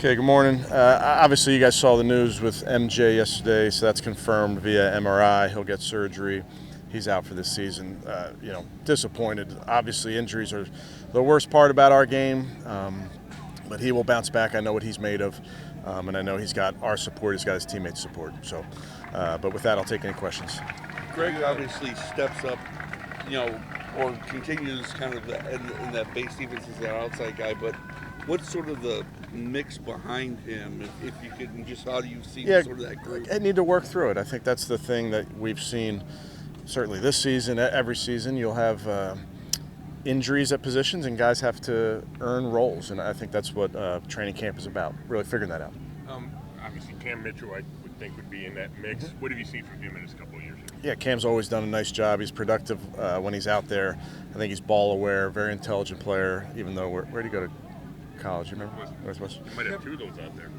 Okay, good morning. Obviously, you guys saw the news with MJ yesterday, so that's confirmed via MRI. He'll get surgery. He's out for this season. Disappointed. Obviously, injuries are the worst part about our game, but he will bounce back. I know what he's made of, and I know he's got our support. He's got his teammates' support. So, but with that, I'll take any questions. Greg obviously steps up, or continues kind of in that base defense as an outside guy, but what's sort of the mix behind him, if you could, just how do you see sort of that group? I need to work through it. I think that's the thing that we've seen certainly this season. Every season you'll have injuries at positions, and guys have to earn roles, and I think that's what training camp is about, really figuring that out. Obviously, Cam Mitchell, I would think, would be in that mix. Mm-hmm. What have you seen from him in his couple of years? Yeah, Cam's always done a nice job. He's productive when he's out there. I think he's ball aware, very intelligent player, even though where'd he go to college? You remember? Northwest? You might have two of those out there.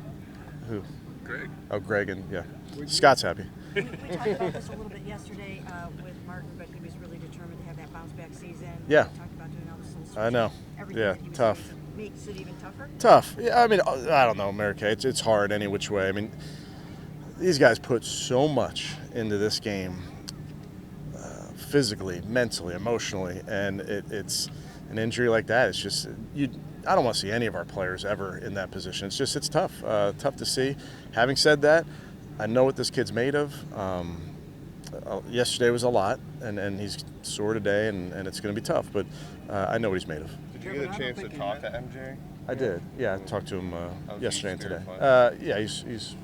Who? Greg. Oh, Greg, and yeah. Scott's happy. We talked about this a little bit yesterday with Martin, but he was really determined to have that bounce back season. Yeah. We talked about doing all this little I know. everything Yeah, that he was tough. doing makes it even tougher. Tough. Yeah, I mean, I don't know, Mary Kay. It's hard any which way. I mean, these guys put so much into this game, physically, mentally, emotionally, and it's an injury like that. It's just I don't want to see any of our players ever in that position. It's tough, tough to see. Having said that, I know what this kid's made of. Yesterday was a lot, and he's sore today, and it's going to be tough. But I know what he's made of. Did you get a chance to talk to MJ? I did. Yeah, I talked to him yesterday and today. Yeah, he's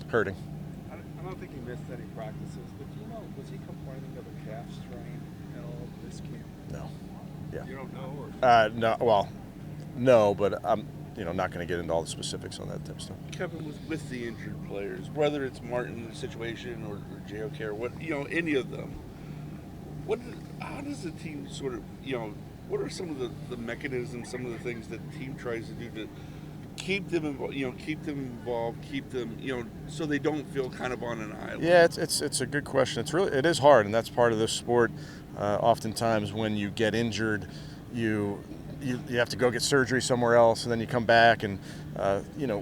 hurting. I don't think he missed any practices, but do you know, was he complaining of a calf strain at all this camp? No. Yeah. You don't know? Or? No. Well, no, but I'm not going to get into all the specifics on that type of stuff. Kevin, with the injured players, whether it's Martin's situation or JOK or what, any of them, how does the team sort of, what are some of the mechanisms, some of the things that the team tries to do to keep them involved, keep them, so they don't feel kind of on an island? Yeah, it's a good question. It is hard, and that's part of this sport. Oftentimes, when you get injured, you have to go get surgery somewhere else, and then you come back, and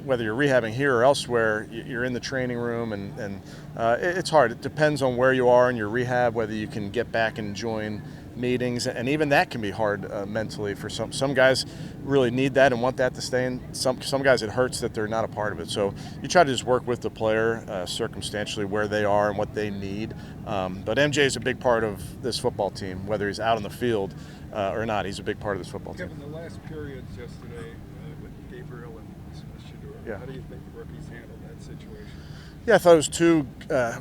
whether you're rehabbing here or elsewhere, you're in the training room, and it's hard. It depends on where you are in your rehab, whether you can get back and join meetings, and even that can be hard mentally for some guys. Really need that and want that to stay in. Some guys, it hurts that they're not a part of it. So you try to just work with the player circumstantially where they are and what they need. But MJ is a big part of this football team, whether he's out on the field or not. He's a big part of this football team. Kevin, the last periods yesterday with Gabriel and Shador, Yeah. how do you think the rookies handled that situation? Yeah, I thought it was two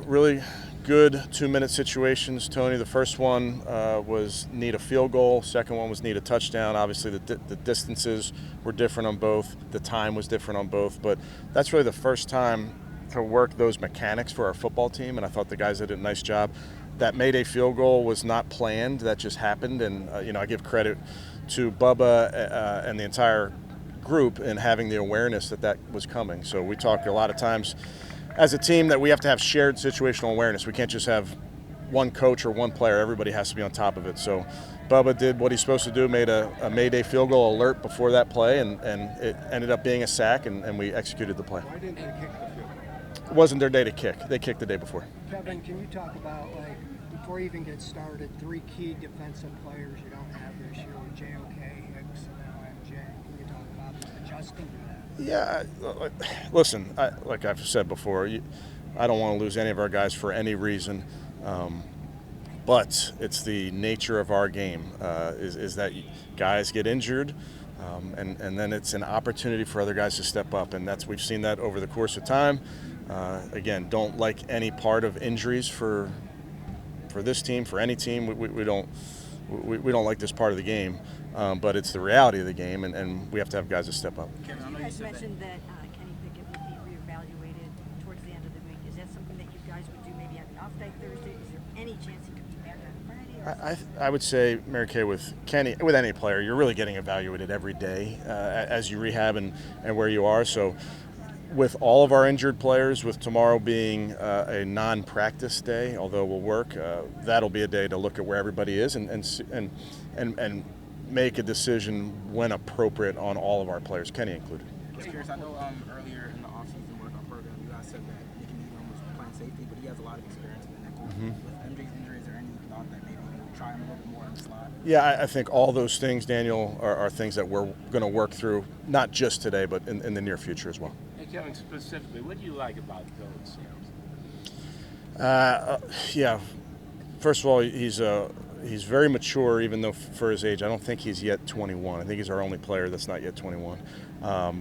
really good 2-minute situations, Tony. The first one was need a field goal. Second one was need a touchdown. Obviously, the distances were different on both. The time was different on both. But that's really the first time to work those mechanics for our football team, and I thought the guys did a nice job. That Mayday field goal was not planned. That just happened, and I give credit to Bubba and the entire group in having the awareness that was coming. So we talk a lot of times as a team that we have to have shared situational awareness. We can't just have one coach or one player. Everybody has to be on top of it. So Bubba did what he's supposed to do, made a Mayday field goal alert before that play, and it ended up being a sack, and we executed the play. Why didn't they kick the field goal? It wasn't their day to kick. They kicked the day before. Kevin, can you talk about, before you even get started, 3 key defensive players you don't have this year with JOK, Hicks, and now MJ? Can you talk about adjusting to that? Yeah, listen, like I've said before, I don't want to lose any of our guys for any reason, but it's the nature of our game is that guys get injured, and then it's an opportunity for other guys to step up, and we've seen that over the course of time. Again, don't like any part of injuries for this team, for any team. We don't like this part of the game, but it's the reality of the game, and we have to have guys that step up. You guys mentioned that Kenny Pickett would be reevaluated towards the end of the week. Is that something that you guys would do maybe on an off day Thursday? Is there any chance he could be back on Friday? I would say, Mary Kay, with Kenny, with any player, you're really getting evaluated every day as you rehab and where you are. So with all of our injured players, with tomorrow being a non-practice day, although we'll work, that'll be a day to look at where everybody is and make a decision when appropriate on all of our players, Kenny included. Just curious, I know earlier in the offseason workout program, you guys said that Nick Needham was playing safety, but he has a lot of experience in the nickel. With MJ's injury, is there any thought that maybe you'll try him a little bit more in the slot? Yeah, I think all those things, Daniel, are things that we're going to work through, not just today, but in the near future as well. Hey, Kevin, specifically, what do you like about Dylan Sims? Yeah, first of all, he's very mature, even though for his age. I don't think he's yet 21. I think he's our only player that's not yet 21.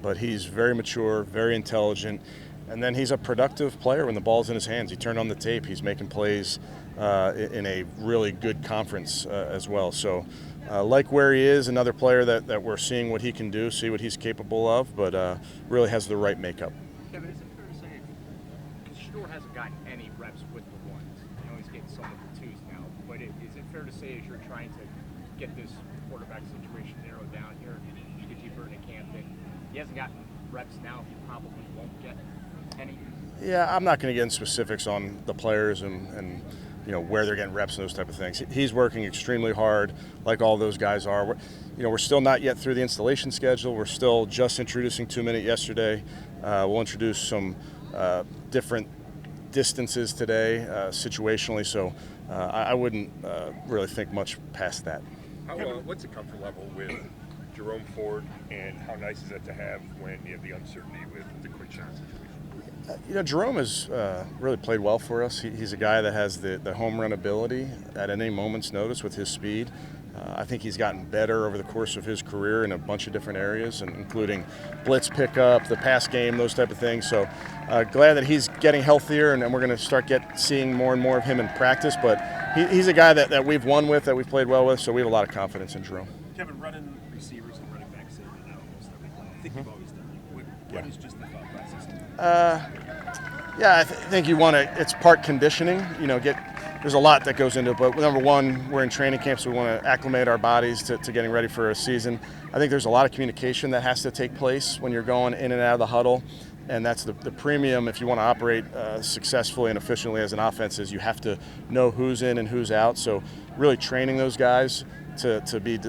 But he's very mature, very intelligent, and then he's a productive player when the ball's in his hands. He turned on the tape. He's making plays in a really good conference as well. So like where he is, another player that we're seeing what he can do, see what he's capable of, but really has the right makeup. Kevin, is it fair to say, because Shador hasn't gotten any reps with the ones, you know, he's getting some of the twos now, but is it fair to say as you're trying to get this quarterback situation narrowed down here, you get deeper into camp, that he hasn't gotten reps now, he probably won't get any? Yeah, I'm not going to get into specifics on the players and you know where they're getting reps and those type of things. He's working extremely hard, like all those guys are. We're still not yet through the installation schedule. We're still just introducing 2-minute yesterday. We'll introduce some different distances today, situationally. So I wouldn't really think much past that. What's the comfort level with Jerome Ford, and how nice is that to have when you have the uncertainty with the quick shot situation? Jerome has really played well for us. He's a guy that has the home run ability at any moment's notice with his speed. I think he's gotten better over the course of his career in a bunch of different areas, and including blitz pickup, the pass game, those type of things. So glad that he's getting healthier, and we're going to start seeing more and more of him in practice. But he's a guy that we've won with, that we've played well with, so we have a lot of confidence in Jerome. Kevin, running receivers and running backs in and out almost every play. I think you've always done it. What is just the thought process? Yeah, I think you want to. It's part conditioning. There's a lot that goes into it. But number one, we're in training camp, so we want to acclimate our bodies to getting ready for a season. I think there's a lot of communication that has to take place when you're going in and out of the huddle, and that's the premium if you want to operate successfully and efficiently as an offense. Is you have to know who's in and who's out. So really training those guys to be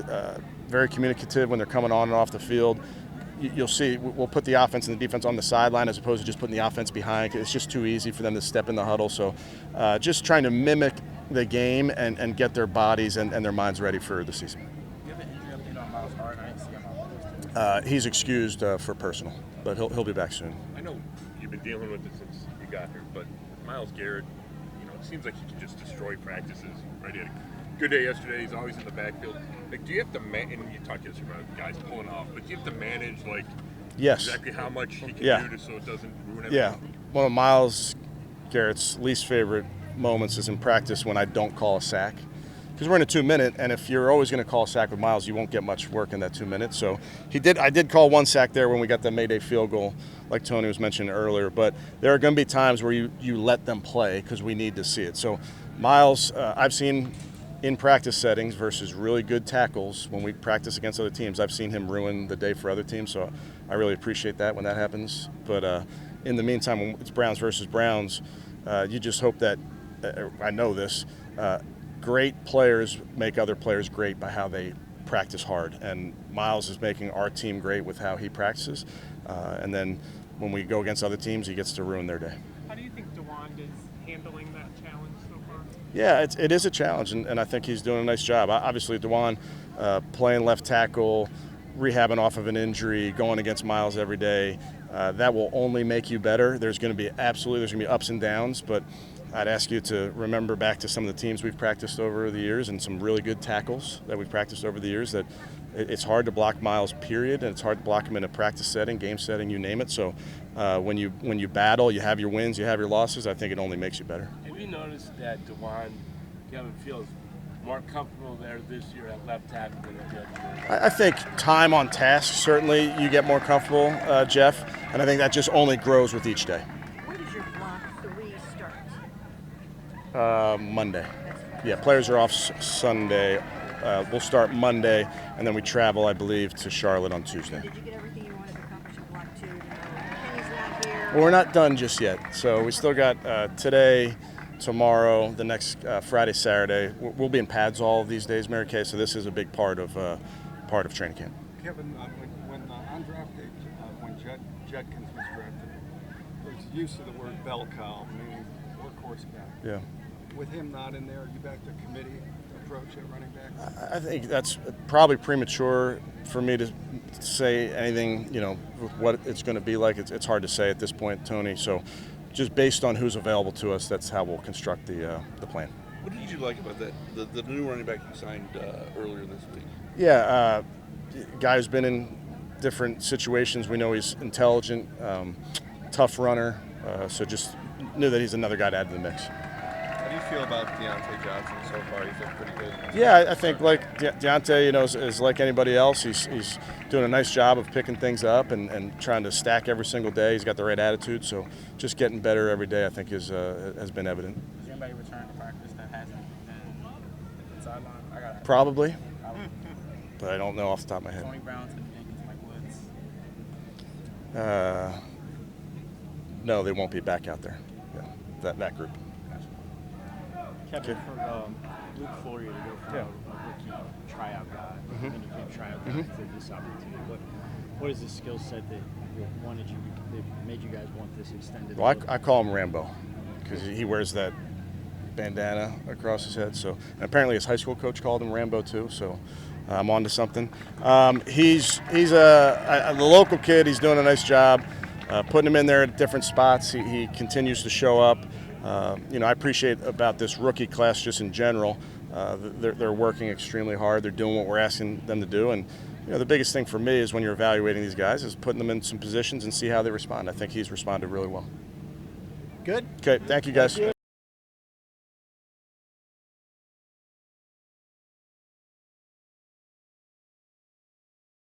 very communicative when they're coming on and off the field. You'll see we'll put the offense and the defense on the sideline as opposed to just putting the offense behind. It's just too easy for them to step in the huddle. So just trying to mimic the game and get their bodies and their minds ready for the season. Do you have an injury update on Miles Hart? I didn't see him on the list. He's excused for personal, but he'll be back soon. I know you've been dealing with it since you got here, but Myles Garrett, it seems like he can just destroy practices. Right, he had a good day yesterday. He's always in the backfield. Like, do you have to and you talked yesterday about guys pulling off, but do you have to manage Yes. exactly how much he can do so it doesn't ruin everything? Yeah, one of Myles Garrett's least favorite moments is in practice when I don't call a sack. Because we're in a 2-minute, and if you're always going to call a sack with Myles, you won't get much work in that 2 minutes. So I did call one sack there when we got the Mayday field goal, like Tony was mentioning earlier. But there are going to be times where you let them play because we need to see it. So Myles, I've seen in practice settings versus really good tackles when we practice against other teams, I've seen him ruin the day for other teams. So I really appreciate that when that happens. But in the meantime, when it's Browns versus Browns, you just hope that I know this. Great players make other players great by how they practice hard, and Myles is making our team great with how he practices. And then when we go against other teams, he gets to ruin their day. How do you think DeWand is handling that challenge so far? Yeah, it is a challenge, and I think he's doing a nice job. Obviously, DeWand playing left tackle, rehabbing off of an injury, going against Myles every day, that will only make you better. There's going to be ups and downs, but I'd ask you to remember back to some of the teams we've practiced over the years and some really good tackles that we've practiced over the years that it's hard to block Myles, period, and it's hard to block him in a practice setting, game setting, you name it. So when you battle, you have your wins, you have your losses, I think it only makes you better. Have you noticed that DeWand, Kevin, feels more comfortable there this year at left tackle than he did? I think time on task, certainly you get more comfortable, Jeff, and I think that just only grows with each day. When does your block 3 start? Monday. Yeah, players are off Sunday. We'll start Monday, and then we travel, I believe, to Charlotte on Tuesday. Did you get everything you wanted to accomplish in block 2? Kenny's not here. Well, we're not done just yet. So we still got today, tomorrow, the next Friday, Saturday. We'll be in pads all of these days, Mary Kay, so this is a big part of training camp. Kevin, when undrafted, when Judd Judkins was drafted, there's use of the word bell cow, meaning workhorse guy. Yeah. With him not in there, are you back to committee approach at running back? I think that's probably premature for me to say anything, with what it's going to be like. It's hard to say at this point, Tony. So just based on who's available to us, that's how we'll construct the plan. What did you like about that? The new running back you signed earlier this week. Yeah, guy who's been in different situations. We know he's intelligent, tough runner. So just knew that he's another guy to add to the mix. How do you feel about Deontay Johnson so far? He's looked pretty good. Yeah, I think like Deontay, is like anybody else. He's doing a nice job of picking things up and trying to stack every single day. He's got the right attitude, so just getting better every day, I think, has been evident. Has anybody returned to practice that hasn't been sideline? Probably, but I don't know off the top of my head. Tony Brown, Tim Jenkins, Mike Woods. No, they won't be back out there. Yeah, that group. Kevin, for Luke Florio to go from a rookie tryout guy, minicamp tryout guy to this opportunity, what is the skill set that made you guys want this extended? Well, I call him Rambo because he wears that bandana across his head. So and apparently his high school coach called him Rambo too. So I'm on to something. He's the local kid. He's doing a nice job. Putting him in there at different spots. He continues to show up. I appreciate about this rookie class just in general. They're working extremely hard. They're doing what we're asking them to do. And the biggest thing for me is when you're evaluating these guys is putting them in some positions and see how they respond. I think he's responded really well. Good. Okay, thank you guys.